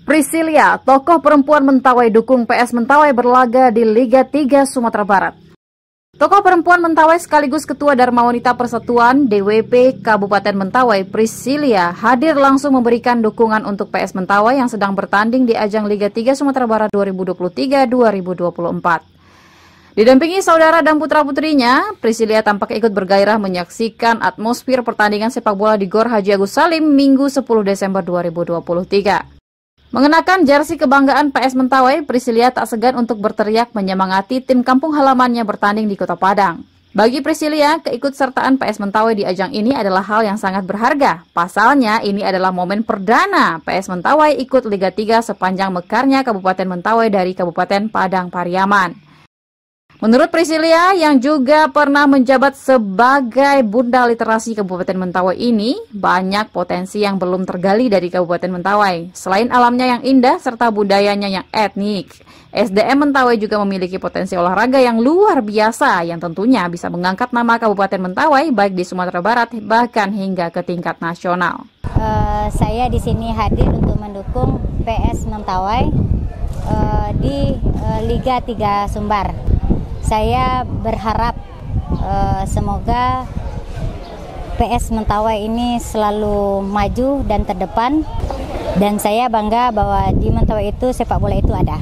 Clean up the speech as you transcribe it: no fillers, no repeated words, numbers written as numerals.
Priscilia, tokoh perempuan Mentawai dukung PS Mentawai berlaga di Liga 3 Sumatera Barat. Tokoh perempuan Mentawai sekaligus Ketua Dharma Wanita Persatuan DWP Kabupaten Mentawai, Priscilia, hadir langsung memberikan dukungan untuk PS Mentawai yang sedang bertanding di ajang Liga 3 Sumatera Barat 2023-2024. Didampingi saudara dan putra-putrinya, Priscilia tampak ikut bergairah menyaksikan atmosfer pertandingan sepak bola di Gor Haji Agus Salim Minggu 10 Desember 2023. Mengenakan jersey kebanggaan PS Mentawai, Priscilia tak segan untuk berteriak menyemangati tim kampung halamannya bertanding di Kota Padang. Bagi Priscilia, keikutsertaan PS Mentawai di ajang ini adalah hal yang sangat berharga. Pasalnya, ini adalah momen perdana PS Mentawai ikut Liga 3 sepanjang mekarnya Kabupaten Mentawai dari Kabupaten Padang Pariaman. Menurut Priscilia, yang juga pernah menjabat sebagai Bunda Literasi Kabupaten Mentawai ini, banyak potensi yang belum tergali dari Kabupaten Mentawai. Selain alamnya yang indah serta budayanya yang etnik, SDM Mentawai juga memiliki potensi olahraga yang luar biasa yang tentunya bisa mengangkat nama Kabupaten Mentawai baik di Sumatera Barat bahkan hingga ke tingkat nasional. Saya di sini hadir untuk mendukung PS Mentawai di Liga 3 Sumbar. Saya berharap semoga PS Mentawai ini selalu maju dan terdepan, dan saya bangga bahwa di Mentawai itu sepak bola itu ada.